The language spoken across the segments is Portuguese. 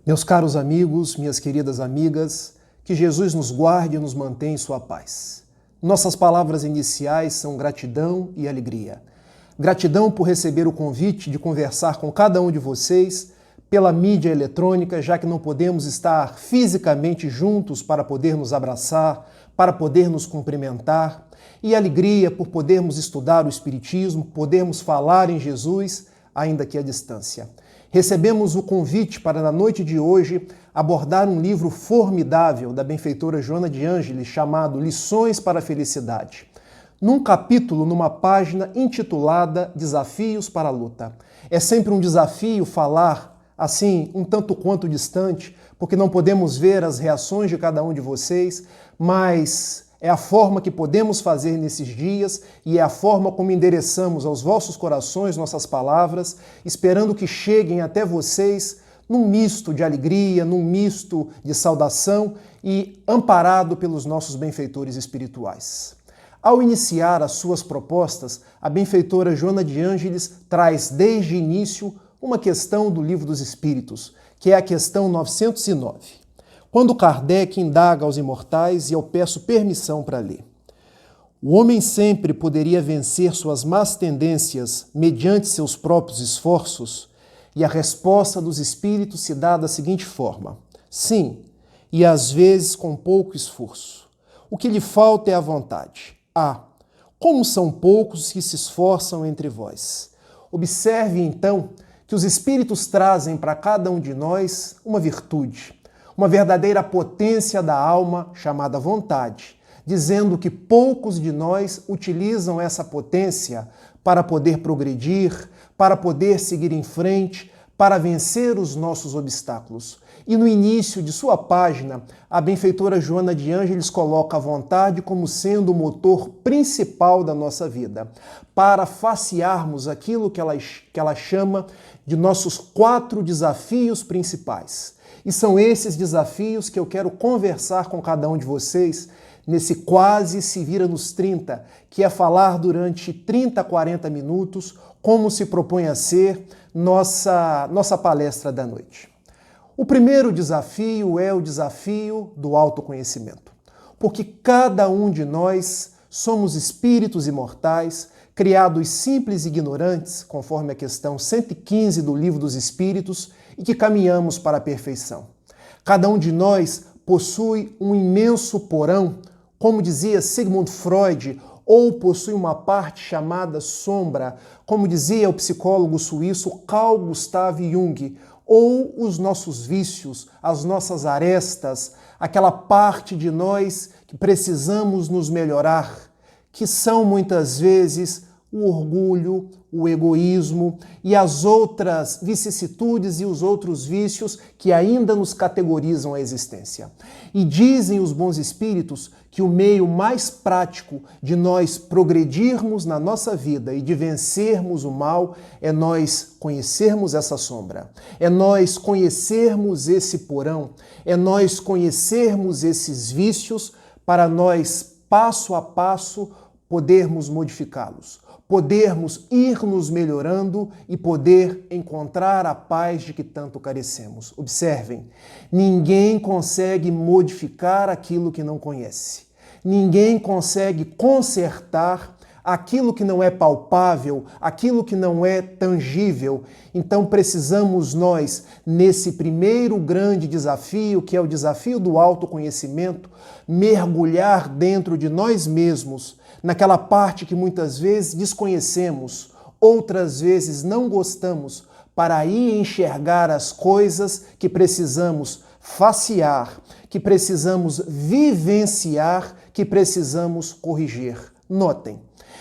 Meus caros amigos, minhas queridas amigas, que Jesus nos guarde e nos mantenha em sua paz. Nossas palavras iniciais são gratidão e alegria. Gratidão por receber o convite de conversar com cada um de vocês pela mídia eletrônica, já que não podemos estar fisicamente juntos para poder nos abraçar, para poder nos cumprimentar. E alegria por podermos estudar o Espiritismo, podermos falar em Jesus, ainda que à distância. Recebemos o convite para, na noite de hoje, abordar um livro formidável da benfeitora Joana de Ângeles, chamado Lições para a Felicidade. Num capítulo, numa página intitulada Desafios para a Luta. É sempre um desafio falar, assim, um tanto quanto distante, porque não podemos ver as reações de cada um de vocês, mas é a forma que podemos fazer nesses dias e é a forma como endereçamos aos vossos corações nossas palavras, esperando que cheguem até vocês num misto de alegria, num misto de saudação e amparado pelos nossos benfeitores espirituais. Ao iniciar as suas propostas, a benfeitora Joana de Ângeles traz desde o início uma questão do Livro dos Espíritos, que é a questão 909. Quando Kardec indaga aos imortais, e eu peço permissão para ler. O homem sempre poderia vencer suas más tendências mediante seus próprios esforços? E a resposta dos espíritos se dá da seguinte forma: sim, e às vezes com pouco esforço. O que lhe falta é a vontade. Como são poucos que se esforçam entre vós. Observe então que os espíritos trazem para cada um de nós uma virtude, uma verdadeira potência da alma chamada vontade, dizendo que poucos de nós utilizam essa potência para poder progredir, para poder seguir em frente, para vencer os nossos obstáculos. E no início de sua página, a benfeitora Joana de Ângeles coloca a vontade como sendo o motor principal da nossa vida, para facearmos aquilo que ela chama de nossos 4 desafios principais. E são esses desafios que eu quero conversar com cada um de vocês nesse quase se vira nos 30, que é falar durante 30 a 40 minutos, como se propõe a ser nossa palestra da noite. O primeiro desafio é o desafio do autoconhecimento, porque cada um de nós somos espíritos imortais, criados simples e ignorantes, conforme a questão 115 do Livro dos Espíritos, e que caminhamos para a perfeição. Cada um de nós possui um imenso porão, como dizia Sigmund Freud, ou possui uma parte chamada sombra, como dizia o psicólogo suíço Carl Gustav Jung, ou os nossos vícios, as nossas arestas, aquela parte de nós que precisamos nos melhorar, que são muitas vezes o orgulho, o egoísmo e as outras vicissitudes e os outros vícios que ainda nos categorizam a existência. E dizem os bons espíritos que o meio mais prático de nós progredirmos na nossa vida e de vencermos o mal é nós conhecermos essa sombra, é nós conhecermos esse porão, é nós conhecermos esses vícios para nós, passo a passo, podermos modificá-los, podermos ir nos melhorando e poder encontrar a paz de que tanto carecemos. Observem, ninguém consegue modificar aquilo que não conhece. Ninguém consegue consertar aquilo que não é palpável, aquilo que não é tangível. Então precisamos nós, nesse primeiro grande desafio, que é o desafio do autoconhecimento, mergulhar dentro de nós mesmos, naquela parte que muitas vezes desconhecemos, outras vezes não gostamos, para aí enxergar as coisas que precisamos facear, que precisamos vivenciar, que precisamos corrigir. Notem,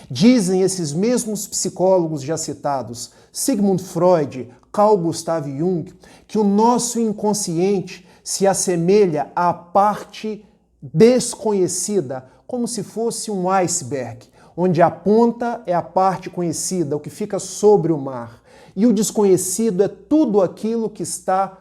dizem esses mesmos psicólogos já citados, Sigmund Freud, Carl Gustav Jung, que o nosso inconsciente se assemelha à parte desconhecida, como se fosse um iceberg, onde a ponta é a parte conhecida, o que fica sobre o mar, e o desconhecido é tudo aquilo que está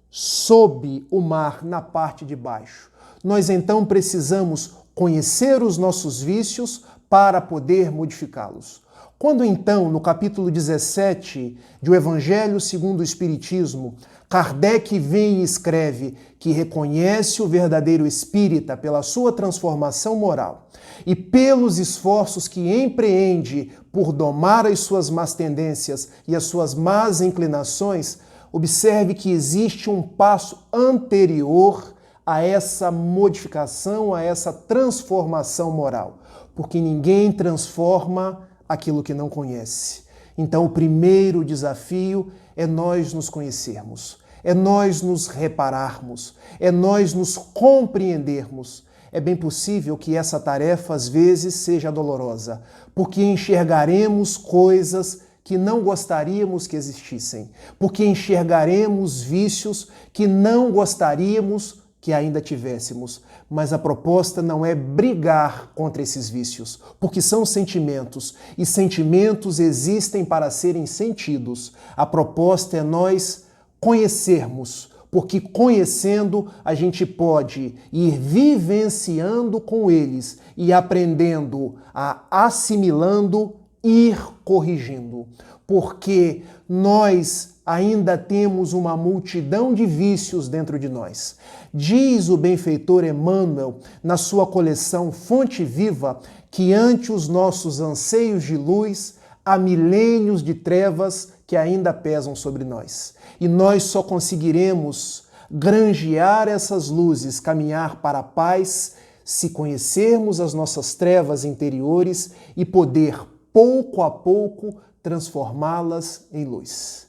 sob o mar, na parte de baixo. Nós então precisamos conhecer os nossos vícios para poder modificá-los. Quando então, no capítulo 17 de O Evangelho segundo o Espiritismo, Kardec vem e escreve que reconhece o verdadeiro espírita pela sua transformação moral e pelos esforços que empreende por domar as suas más tendências e as suas más inclinações, observe que existe um passo anterior a essa modificação, a essa transformação moral, porque ninguém transforma aquilo que não conhece. Então, o primeiro desafio é nós nos conhecermos, é nós nos repararmos, é nós nos compreendermos. É bem possível que essa tarefa, às vezes, seja dolorosa, porque enxergaremos coisas que não gostaríamos que existissem, porque enxergaremos vícios que não gostaríamos que ainda tivéssemos. Mas a proposta não é brigar contra esses vícios, porque são sentimentos, e sentimentos existem para serem sentidos. A proposta é nós conhecermos, porque conhecendo a gente pode ir vivenciando com eles e aprendendo a assimilando, ir corrigindo. Porque nós ainda temos uma multidão de vícios dentro de nós. Diz o benfeitor Emmanuel, na sua coleção Fonte Viva, que ante os nossos anseios de luz, há milênios de trevas que ainda pesam sobre nós. E nós só conseguiremos granjear essas luzes, caminhar para a paz, se conhecermos as nossas trevas interiores e poder, pouco a pouco, transformá-las em luz.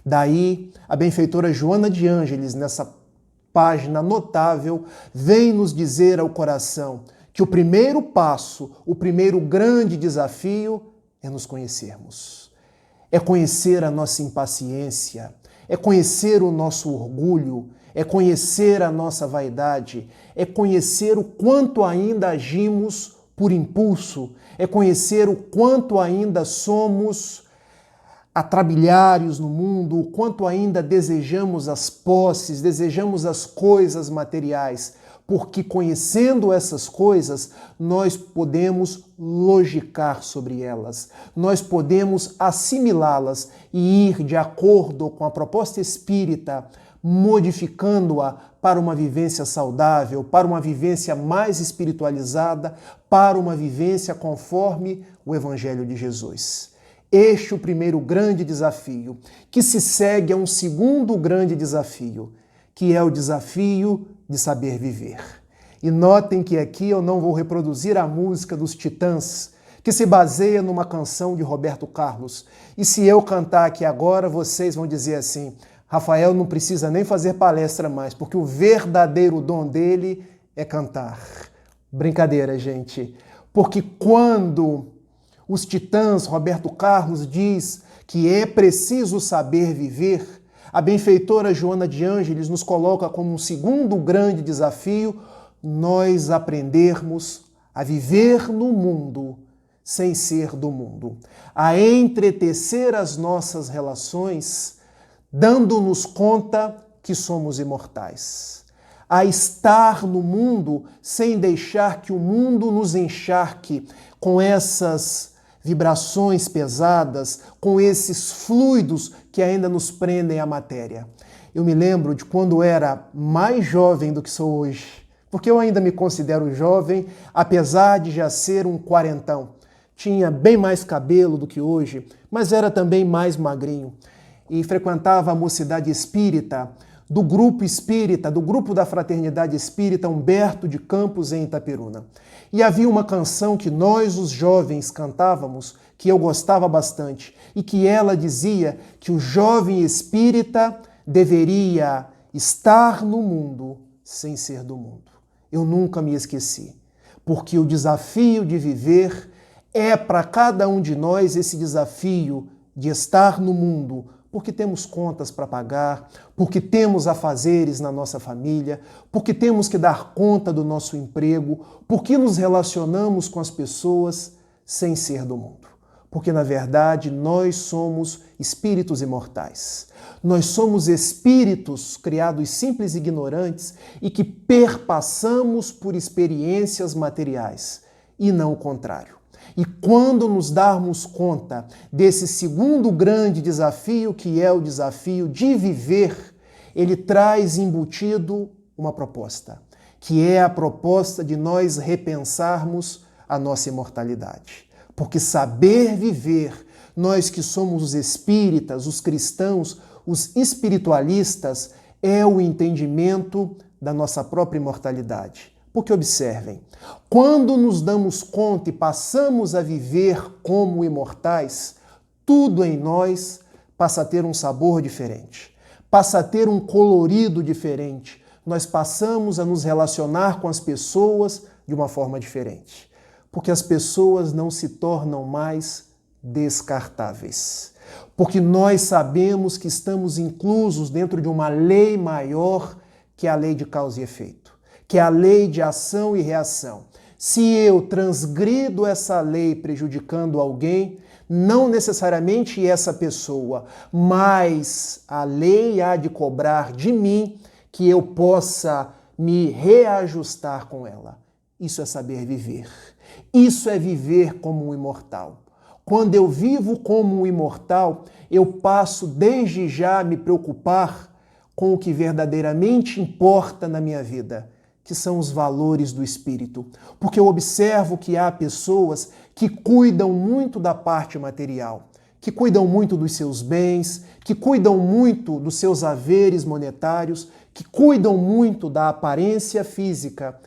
Daí, a benfeitora Joana de Ângeles, nessa página notável, vem nos dizer ao coração que o primeiro passo, o primeiro grande desafio é nos conhecermos. É conhecer a nossa impaciência, é conhecer o nosso orgulho, é conhecer a nossa vaidade, é conhecer o quanto ainda agimos por impulso, é conhecer o quanto ainda somos atrabilhários no mundo, o quanto ainda desejamos as posses, desejamos as coisas materiais, porque conhecendo essas coisas, nós podemos logicar sobre elas, nós podemos assimilá-las e ir de acordo com a proposta espírita, modificando-a para uma vivência saudável, para uma vivência mais espiritualizada, para uma vivência conforme o Evangelho de Jesus. Este é o primeiro grande desafio, que se segue a um segundo grande desafio, que é o desafio de saber viver. E notem que aqui eu não vou reproduzir a música dos Titãs, que se baseia numa canção de Roberto Carlos. E se eu cantar aqui agora, vocês vão dizer assim: Rafael não precisa nem fazer palestra mais, porque o verdadeiro dom dele é cantar. Brincadeira, gente. Porque quando os Titãs, Roberto Carlos, diz que é preciso saber viver, a benfeitora Joana de Ângeles nos coloca como um segundo grande desafio nós aprendermos a viver no mundo sem ser do mundo, a entretecer as nossas relações, dando-nos conta que somos imortais, a estar no mundo sem deixar que o mundo nos encharque com essas vibrações pesadas, com esses fluidos que ainda nos prendem à matéria. Eu me lembro de quando era mais jovem do que sou hoje, porque eu ainda me considero jovem, apesar de já ser um quarentão. Tinha bem mais cabelo do que hoje, mas era também mais magrinho. E frequentava a mocidade espírita, do grupo da Fraternidade Espírita Humberto de Campos, em Itaperuna. E havia uma canção que nós, os jovens, cantávamos, que eu gostava bastante, e que ela dizia que o jovem espírita deveria estar no mundo sem ser do mundo. Eu nunca me esqueci, porque o desafio de viver é para cada um de nós esse desafio de estar no mundo, porque temos contas para pagar, porque temos afazeres na nossa família, porque temos que dar conta do nosso emprego, porque nos relacionamos com as pessoas sem ser do mundo. Porque, na verdade, nós somos espíritos imortais. Nós somos espíritos criados simples e ignorantes e que perpassamos por experiências materiais, e não o contrário. E quando nos darmos conta desse segundo grande desafio, que é o desafio de viver, ele traz embutido uma proposta, que é a proposta de nós repensarmos a nossa imortalidade. Porque saber viver, nós que somos os espíritas, os cristãos, os espiritualistas, é o entendimento da nossa própria imortalidade. Porque observem, quando nos damos conta e passamos a viver como imortais, tudo em nós passa a ter um sabor diferente, passa a ter um colorido diferente. Nós passamos a nos relacionar com as pessoas de uma forma diferente, porque as pessoas não se tornam mais descartáveis. Porque nós sabemos que estamos inclusos dentro de uma lei maior, que é a lei de causa e efeito, que é a lei de ação e reação. Se eu transgrido essa lei prejudicando alguém, não necessariamente essa pessoa, mas a lei há de cobrar de mim que eu possa me reajustar com ela. Isso é saber viver. Isso é viver como um imortal. Quando eu vivo como um imortal, eu passo desde já a me preocupar com o que verdadeiramente importa na minha vida, que são os valores do espírito. Porque eu observo que há pessoas que cuidam muito da parte material, que cuidam muito dos seus bens, que cuidam muito dos seus haveres monetários, que cuidam muito da aparência física,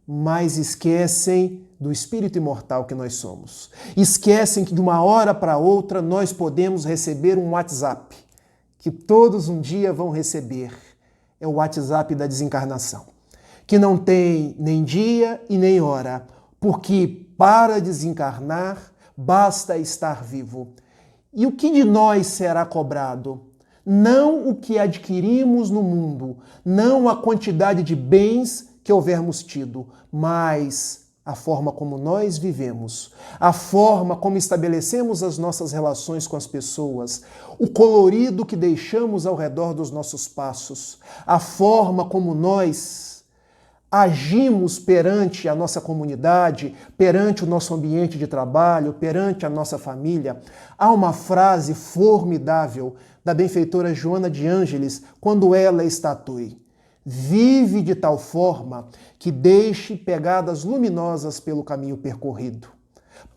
mas esquecem do espírito imortal que nós somos. Esquecem que de uma hora para outra nós podemos receber um WhatsApp, que todos um dia vão receber. É o WhatsApp da desencarnação, que não tem nem dia e nem hora, porque para desencarnar basta estar vivo. E o que de nós será cobrado? Não o que adquirimos no mundo, não a quantidade de bens que houvermos tido, mas a forma como nós vivemos, a forma como estabelecemos as nossas relações com as pessoas, o colorido que deixamos ao redor dos nossos passos, a forma como nós agimos perante a nossa comunidade, perante o nosso ambiente de trabalho, perante a nossa família. Há uma frase formidável da benfeitora Joana de Ângeles, quando ela estatui: vive de tal forma que deixe pegadas luminosas pelo caminho percorrido,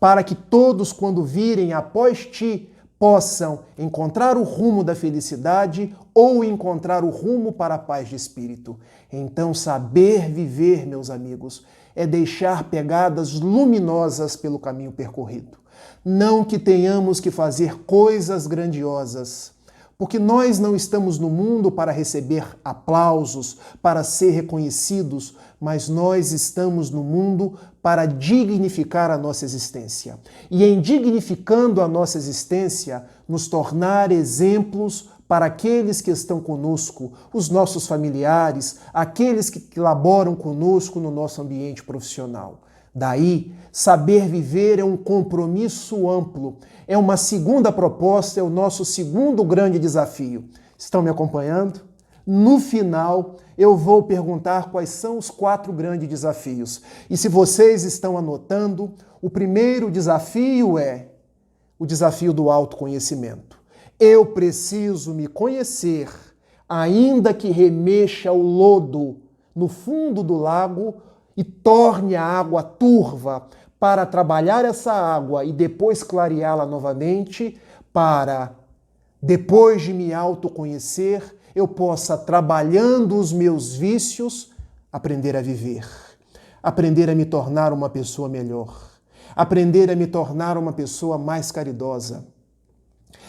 para que todos, quando virem após ti, possam encontrar o rumo da felicidade ou encontrar o rumo para a paz de espírito. Então, saber viver, meus amigos, é deixar pegadas luminosas pelo caminho percorrido. Não que tenhamos que fazer coisas grandiosas, porque nós não estamos no mundo para receber aplausos, para ser reconhecidos, mas nós estamos no mundo para dignificar a nossa existência. E em dignificando a nossa existência, nos tornar exemplos para aqueles que estão conosco, os nossos familiares, aqueles que laboram conosco no nosso ambiente profissional. Daí, saber viver é um compromisso amplo, é uma segunda proposta, é o nosso segundo grande desafio. Estão me acompanhando? No final, eu vou perguntar quais são os 4 grandes desafios. E se vocês estão anotando, o primeiro desafio é o desafio do autoconhecimento. Eu preciso me conhecer, ainda que remexa o lodo no fundo do lago e torne a água turva, para trabalhar essa água e depois clareá-la novamente, para, depois de me autoconhecer, eu possa, trabalhando os meus vícios, aprender a viver, aprender a me tornar uma pessoa melhor, aprender a me tornar uma pessoa mais caridosa,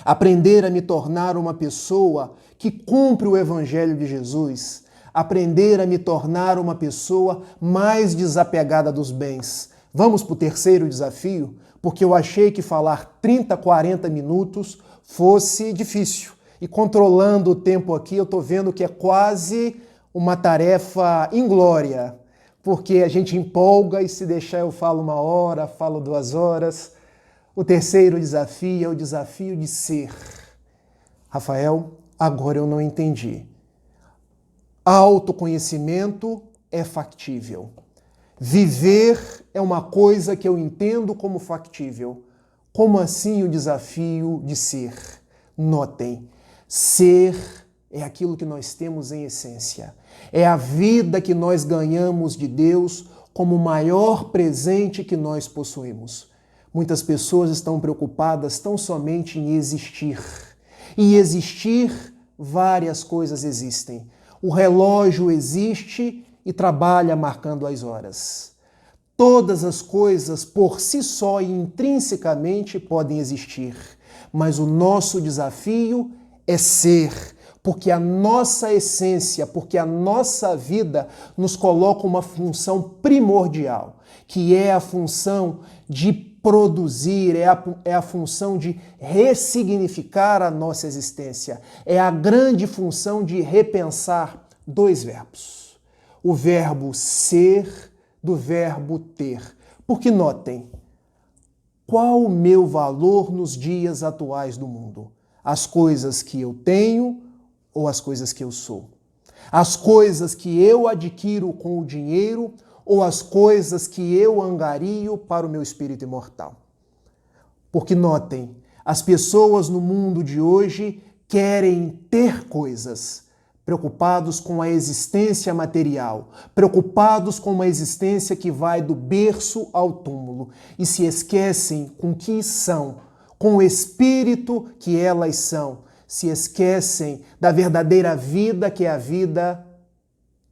aprender a me tornar uma pessoa que cumpre o Evangelho de Jesus, aprender a me tornar uma pessoa mais desapegada dos bens. Vamos para o terceiro desafio? Porque eu achei que falar 30, 40 minutos fosse difícil. E controlando o tempo aqui, eu estou vendo que é quase uma tarefa inglória, porque a gente empolga e se deixar eu falo 1 hora, falo 2 horas. O terceiro desafio é o desafio de ser. Rafael, agora eu não entendi. Autoconhecimento é factível. Viver é uma coisa que eu entendo como factível. Como assim o desafio de ser? Notem, ser é aquilo que nós temos em essência. É a vida que nós ganhamos de Deus como o maior presente que nós possuímos. Muitas pessoas estão preocupadas tão somente em existir. E existir, várias coisas existem. O relógio existe e trabalha marcando as horas. Todas as coisas por si só e intrinsecamente podem existir, mas o nosso desafio é ser, porque a nossa essência, porque a nossa vida nos coloca uma função primordial, que é a função de produzir, é a função de ressignificar a nossa existência, é a grande função de repensar dois verbos. O verbo ser do verbo ter. Porque notem, qual o meu valor nos dias atuais do mundo? As coisas que eu tenho ou as coisas que eu sou? As coisas que eu adquiro com o dinheiro ou as coisas que eu angario para o meu espírito imortal? Porque notem, as pessoas no mundo de hoje querem ter coisas, preocupados com a existência material, preocupados com uma existência que vai do berço ao túmulo e se esquecem com que são, com o espírito que elas são, se esquecem da verdadeira vida que é a vida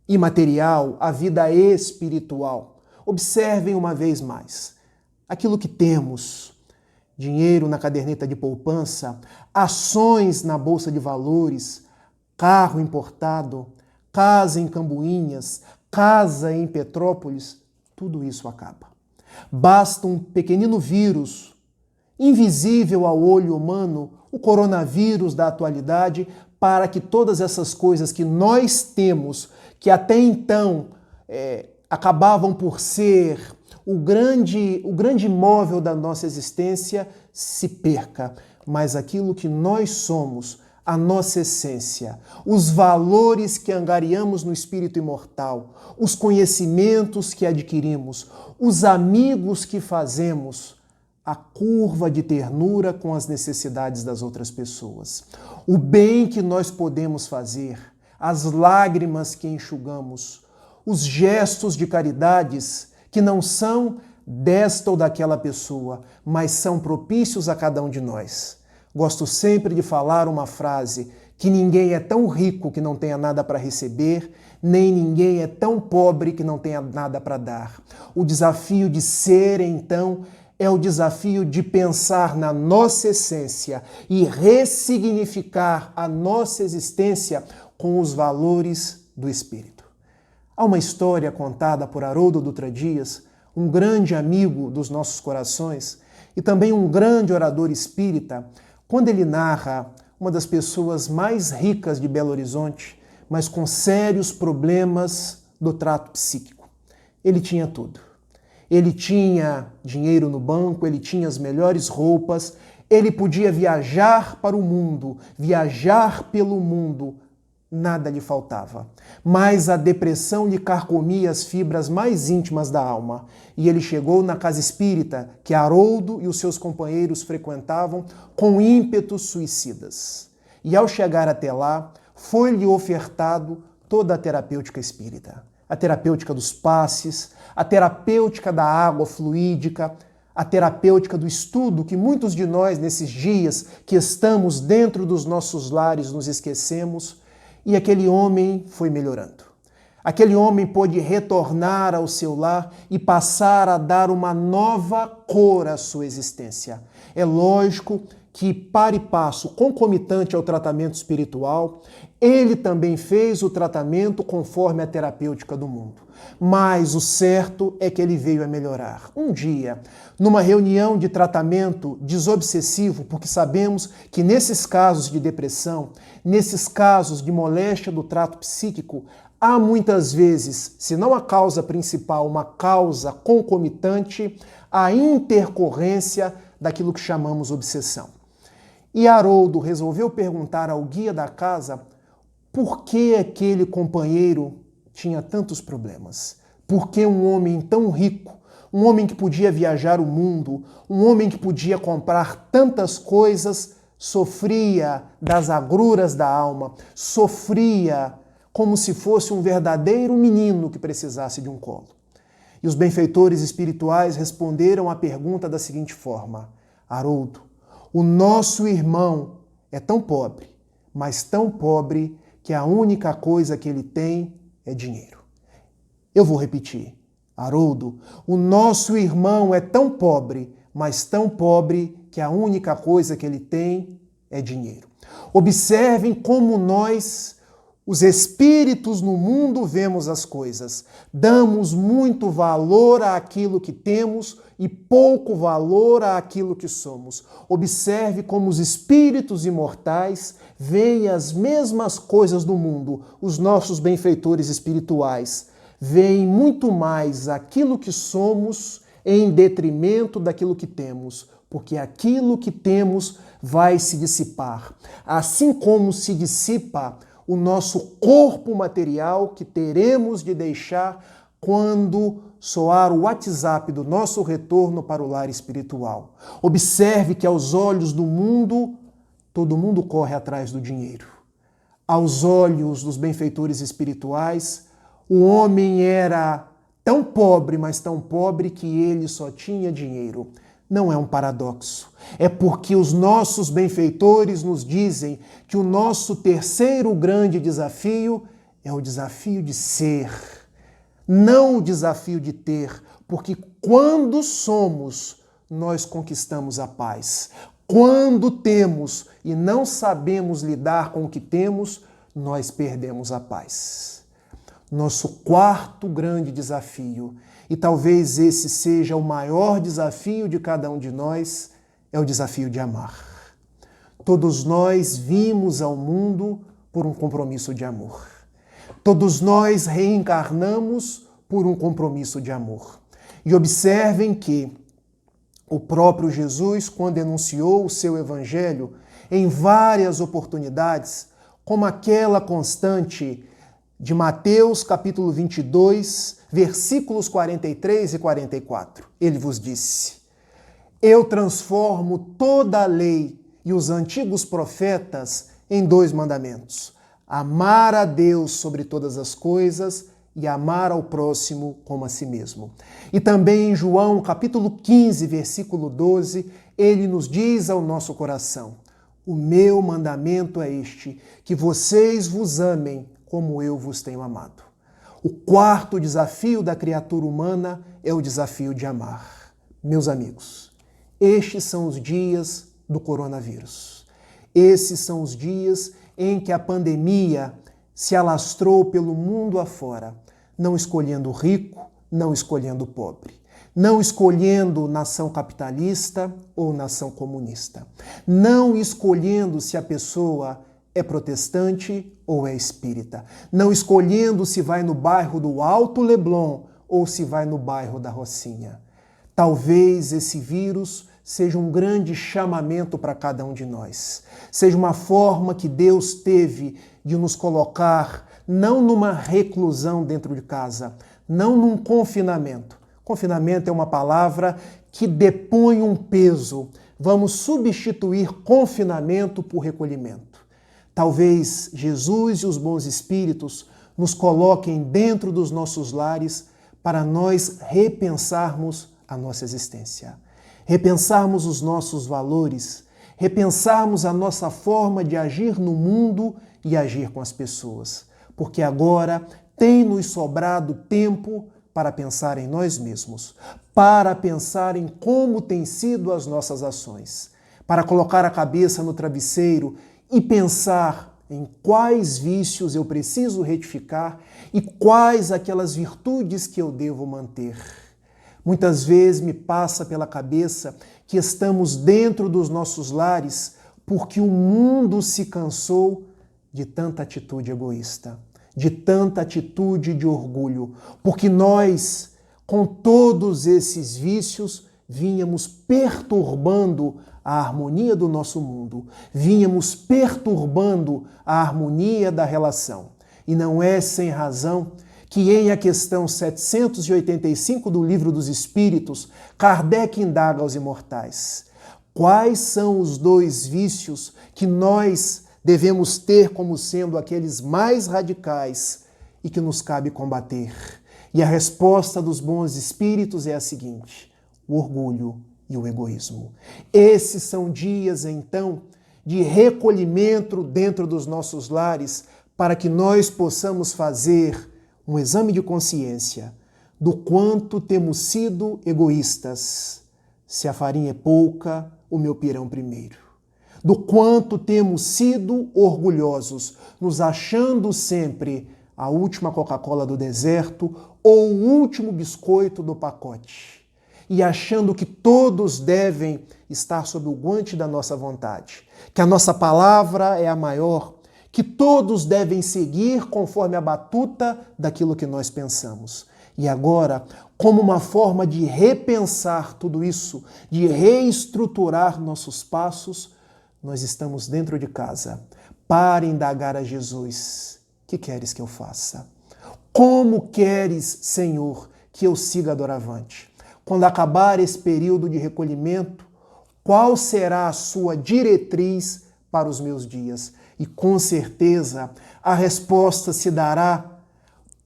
imaterial, a vida espiritual. Observem uma vez mais aquilo que temos: dinheiro na caderneta de poupança, ações na bolsa de valores, carro importado, casa em Cambuinhas, casa em Petrópolis, tudo isso acaba. Basta um pequenino vírus, invisível ao olho humano, o coronavírus da atualidade, para que todas essas coisas que nós temos, que até então acabavam por ser o grande móvel da nossa existência, se perca. Mas aquilo que nós somos, a nossa essência, os valores que angariamos no espírito imortal, os conhecimentos que adquirimos, os amigos que fazemos, a curva de ternura com as necessidades das outras pessoas, o bem que nós podemos fazer, as lágrimas que enxugamos, os gestos de caridades que não são desta ou daquela pessoa, mas são propícios a cada um de nós. Gosto sempre de falar uma frase: que ninguém é tão rico que não tenha nada para receber, nem ninguém é tão pobre que não tenha nada para dar. O desafio de ser, então, é o desafio de pensar na nossa essência e ressignificar a nossa existência com os valores do Espírito. Há uma história contada por Haroldo Dutra Dias, um grande amigo dos nossos corações e também um grande orador espírita, quando ele narra uma das pessoas mais ricas de Belo Horizonte, mas com sérios problemas do trato psíquico. Ele tinha tudo. Ele tinha dinheiro no banco, ele tinha as melhores roupas, ele podia viajar para o mundo, viajar pelo mundo, nada lhe faltava. Mas a depressão lhe carcomia as fibras mais íntimas da alma. E ele chegou na casa espírita que Haroldo e os seus companheiros frequentavam com ímpetos suicidas. E ao chegar até lá, foi-lhe ofertado toda a terapêutica espírita. A terapêutica dos passes, a terapêutica da água fluídica, a terapêutica do estudo que muitos de nós, nesses dias que estamos dentro dos nossos lares, nos esquecemos. E aquele homem foi melhorando. Aquele homem pôde retornar ao seu lar e passar a dar uma nova cor à sua existência. É lógico que, para e passo, concomitante ao tratamento espiritual, ele também fez o tratamento conforme a terapêutica do mundo. Mas o certo é que ele veio a melhorar. Um dia, numa reunião de tratamento desobsessivo, porque sabemos que nesses casos de depressão, nesses casos de moléstia do trato psíquico, há muitas vezes, se não a causa principal, uma causa concomitante, a intercorrência daquilo que chamamos obsessão. E Haroldo resolveu perguntar ao guia da casa por que aquele companheiro tinha tantos problemas, Por que um homem tão rico, um homem que podia viajar o mundo, um homem que podia comprar tantas coisas, sofria das agruras da alma, sofria como se fosse um verdadeiro menino que precisasse de um colo? E os benfeitores espirituais responderam à pergunta da seguinte forma: Haroldo, o nosso irmão é tão pobre, mas tão pobre que a única coisa que ele tem é dinheiro. Eu vou repetir. Haroldo, o nosso irmão é tão pobre, mas tão pobre que a única coisa que ele tem é dinheiro. Observem como nós, os espíritos no mundo, vemos as coisas. Damos muito valor àquilo que temos e pouco valor àquilo que somos. Observe como os espíritos imortais veem as mesmas coisas do mundo. Os nossos benfeitores espirituais veem muito mais aquilo que somos em detrimento daquilo que temos, porque aquilo que temos vai se dissipar. Assim como se dissipa o nosso corpo material, que teremos de deixar quando soar o WhatsApp do nosso retorno para o lar espiritual. Observe que aos olhos do mundo, todo mundo corre atrás do dinheiro. Aos olhos dos benfeitores espirituais, o homem era tão pobre, mas tão pobre que ele só tinha dinheiro. Não é um paradoxo. É porque os nossos benfeitores nos dizem que o nosso terceiro grande desafio é o desafio de ser, não o desafio de ter, porque quando somos, nós conquistamos a paz. Quando temos e não sabemos lidar com o que temos, nós perdemos a paz. Nosso quarto grande desafio, e talvez esse seja o maior desafio de cada um de nós, é o desafio de amar. Todos nós vimos ao mundo por um compromisso de amor. Todos nós reencarnamos por um compromisso de amor. E observem que o próprio Jesus, quando enunciou o seu evangelho, em várias oportunidades, como aquela constante de Mateus capítulo 22, versículos 43 e 44. Ele vos disse: Eu transformo toda a lei e os antigos profetas em 2 mandamentos: amar a Deus sobre todas as coisas e amar ao próximo como a si mesmo. E também em João capítulo 15, versículo 12, ele nos diz ao nosso coração: O meu mandamento é este, que vocês vos amem como eu vos tenho amado. O quarto desafio da criatura humana é o desafio de amar. Meus amigos, estes são os dias do coronavírus. Esses são os dias em que a pandemia se alastrou pelo mundo afora, não escolhendo o rico, não escolhendo o pobre, não escolhendo nação capitalista ou nação comunista, não escolhendo se a pessoa é protestante ou é espírita, não escolhendo se vai no bairro do Alto Leblon ou se vai no bairro da Rocinha. Talvez esse vírus seja um grande chamamento para cada um de nós, seja uma forma que Deus teve de nos colocar não numa reclusão dentro de casa, não num confinamento. Confinamento é uma palavra que depõe um peso. Vamos substituir confinamento por recolhimento. Talvez Jesus e os bons espíritos nos coloquem dentro dos nossos lares para nós repensarmos a nossa existência, repensarmos os nossos valores, repensarmos a nossa forma de agir no mundo e agir com as pessoas, porque agora tem nos sobrado tempo para pensar em nós mesmos, para pensar em como têm sido as nossas ações, para colocar a cabeça no travesseiro e pensar em quais vícios eu preciso retificar e quais aquelas virtudes que eu devo manter. Muitas vezes me passa pela cabeça que estamos dentro dos nossos lares porque o mundo se cansou de tanta atitude egoísta, de tanta atitude de orgulho, porque nós, com todos esses vícios, vínhamos perturbando a harmonia do nosso mundo, vínhamos perturbando a harmonia da relação. E não é sem razão que em a questão 785 do Livro dos Espíritos, Kardec indaga aos imortais: quais são os 2 vícios que nós devemos ter como sendo aqueles mais radicais e que nos cabe combater? E a resposta dos bons espíritos é a seguinte: o orgulho e o egoísmo. Esses são dias, então, de recolhimento dentro dos nossos lares, para que nós possamos fazer um exame de consciência do quanto temos sido egoístas. Se a farinha é pouca, o meu pirão primeiro. Do quanto temos sido orgulhosos, nos achando sempre a última Coca-Cola do deserto ou o último biscoito do pacote, e achando que todos devem estar sob o guante da nossa vontade, que a nossa palavra é a maior, que todos devem seguir conforme a batuta daquilo que nós pensamos. E agora, como uma forma de repensar tudo isso, de reestruturar nossos passos, nós estamos dentro de casa para indagar a Jesus: que queres que eu faça? Como queres, Senhor, que eu siga doravante? Quando acabar esse período de recolhimento, qual será a sua diretriz para os meus dias? E com certeza a resposta se dará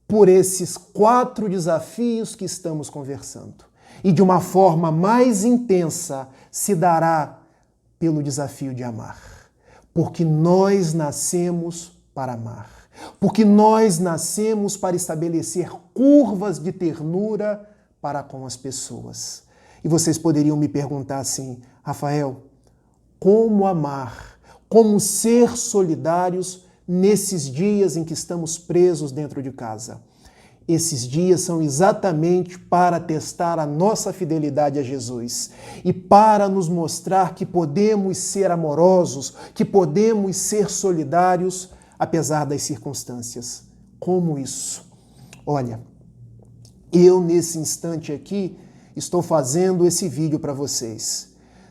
por esses 4 desafios que estamos conversando. E de uma forma mais intensa se dará pelo desafio de amar. Porque nós nascemos para amar. Porque nós nascemos para estabelecer curvas de ternura para com as pessoas. E vocês poderiam me perguntar assim: Rafael, como amar? Como ser solidários nesses dias em que estamos presos dentro de casa? Esses dias são exatamente para testar a nossa fidelidade a Jesus e para nos mostrar que podemos ser amorosos, que podemos ser solidários apesar das circunstâncias. Como isso? Olha, eu nesse instante aqui estou fazendo esse vídeo para vocês.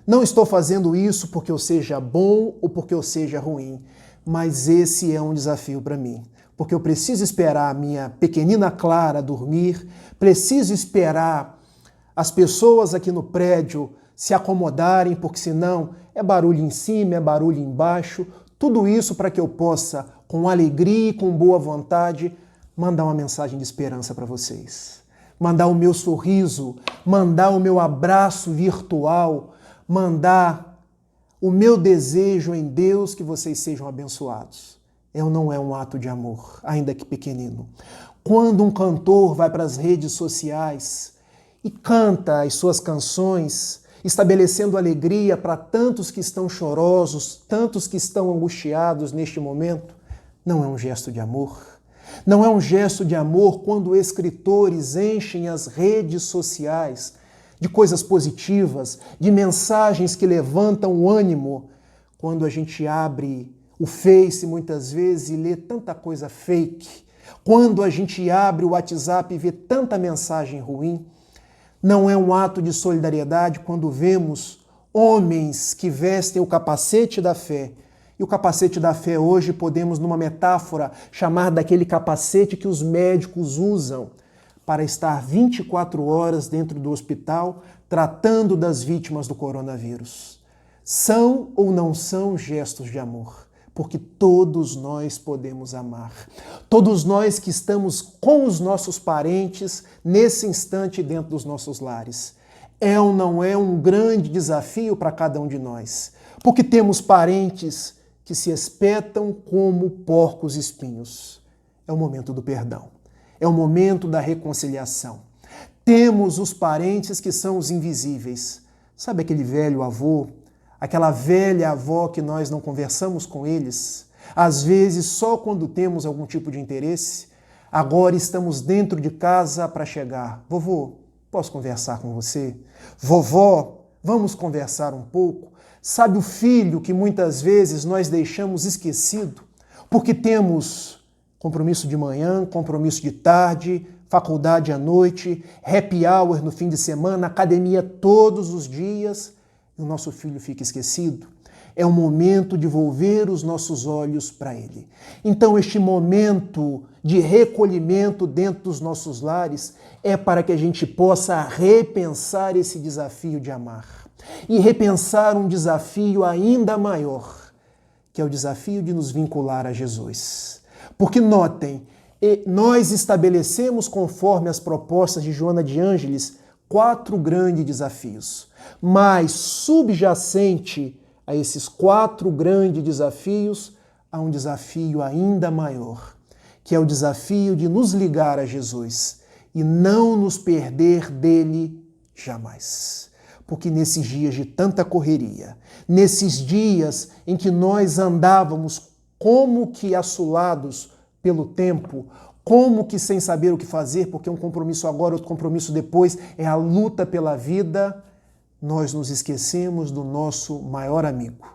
Não estou fazendo isso porque eu seja bom ou porque eu seja ruim, mas esse é um desafio para mim. Porque eu preciso esperar a minha pequenina Clara dormir, preciso esperar as pessoas aqui no prédio se acomodarem, porque senão é barulho em cima, é barulho embaixo, tudo isso para que eu possa, com alegria e com boa vontade, mandar uma mensagem de esperança para vocês. Mandar o meu sorriso, mandar o meu abraço virtual, mandar o meu desejo em Deus que vocês sejam abençoados. Não é um ato de amor, ainda que pequenino. Quando um cantor vai para as redes sociais e canta as suas canções, estabelecendo alegria para tantos que estão chorosos, tantos que estão angustiados neste momento, não é um gesto de amor. Não é um gesto de amor quando escritores enchem as redes sociais de coisas positivas, de mensagens que levantam o ânimo, quando a gente abre o Face muitas vezes e lê tanta coisa fake, quando a gente abre o WhatsApp e vê tanta mensagem ruim. Não é um ato de solidariedade quando vemos homens que vestem o capacete da fé. E o capacete da fé hoje podemos, numa metáfora, chamar daquele capacete que os médicos usam para estar 24 horas dentro do hospital tratando das vítimas do coronavírus. São ou não são gestos de amor? Porque todos nós podemos amar. Todos nós que estamos com os nossos parentes nesse instante dentro dos nossos lares. É ou não é um grande desafio para cada um de nós? Porque temos parentes que se espetam como porcos espinhos. É o momento do perdão. É o momento da reconciliação. Temos os parentes que são os invisíveis. Sabe aquele velho avô, aquela velha avó que nós não conversamos com eles? Às vezes só quando temos algum tipo de interesse. Agora estamos dentro de casa para chegar. Vovô, posso conversar com você? Vovó, vamos conversar um pouco? Sabe o filho que muitas vezes nós deixamos esquecido porque temos compromisso de manhã, compromisso de tarde, faculdade à noite, happy hour no fim de semana, academia todos os dias, e o nosso filho fica esquecido? É o momento de volver os nossos olhos para Ele. Então, este momento de recolhimento dentro dos nossos lares é para que a gente possa repensar esse desafio de amar. E repensar um desafio ainda maior, que é o desafio de nos vincular a Jesus. Porque notem, nós estabelecemos, conforme as propostas de Joana de Ângeles, 4 grandes desafios. Mas subjacente a esses 4 grandes desafios, há um desafio ainda maior, que é o desafio de nos ligar a Jesus e não nos perder dele jamais. Porque nesses dias de tanta correria, nesses dias em que nós andávamos como que assolados pelo tempo, como que sem saber o que fazer, porque um compromisso agora, outro compromisso depois, é a luta pela vida, nós nos esquecemos do nosso maior amigo.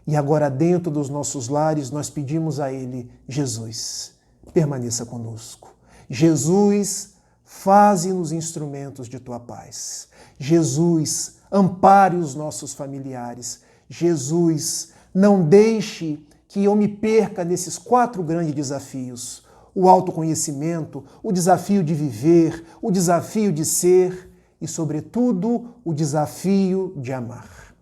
E agora dentro dos nossos lares nós pedimos a Ele, Jesus, permaneça conosco. Jesus, faze-nos instrumentos de Tua paz. Jesus, ampare os nossos familiares. Jesus, não deixe que eu me perca nesses 4 grandes desafios. O autoconhecimento, o desafio de viver, o desafio de ser e, sobretudo, o desafio de amar.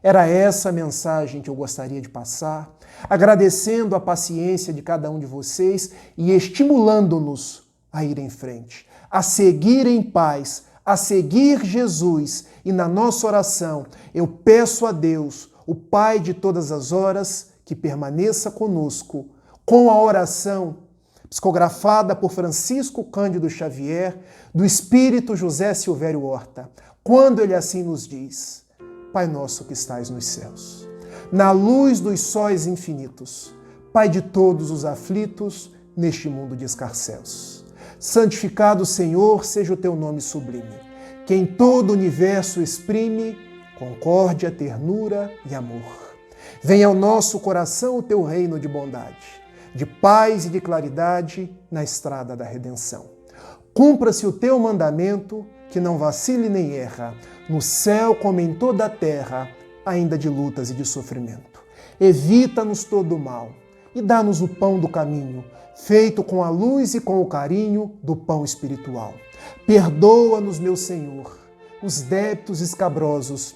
Era essa a mensagem que eu gostaria de passar, agradecendo a paciência de cada um de vocês e estimulando-nos a ir em frente, a seguir em paz, a seguir Jesus. E na nossa oração, eu peço a Deus, o Pai de todas as horas, que permaneça conosco, com a oração psicografada por Francisco Cândido Xavier, do Espírito José Silvério Horta, quando ele assim nos diz: Pai nosso que estais nos céus, na luz dos sóis infinitos, Pai de todos os aflitos neste mundo de escarcéus. Santificado, Senhor, seja o teu nome sublime, que em todo o universo exprime concórdia, ternura e amor. Venha ao nosso coração o teu reino de bondade, de paz e de claridade na estrada da redenção. Cumpra-se o teu mandamento, que não vacile nem erra, no céu como em toda a terra, ainda de lutas e de sofrimento. Evita-nos todo o mal e dá-nos o pão do caminho, feito com a luz e com o carinho do pão espiritual. Perdoa-nos, meu Senhor, os débitos escabrosos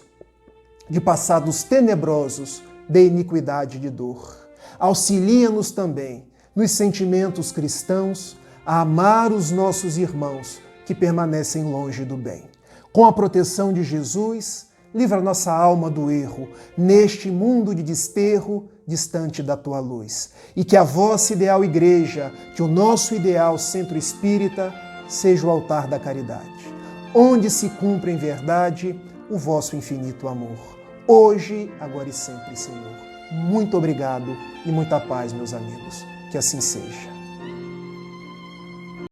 de passados tenebrosos, de iniquidade e de dor. Auxilia-nos também nos sentimentos cristãos a amar os nossos irmãos que permanecem longe do bem. Com a proteção de Jesus, livra nossa alma do erro, neste mundo de desterro, distante da tua luz. E que a vossa ideal igreja, que o nosso ideal centro espírita, seja o altar da caridade, onde se cumpre em verdade o vosso infinito amor. Hoje, agora e sempre, Senhor. Muito obrigado e muita paz, meus amigos. Que assim seja.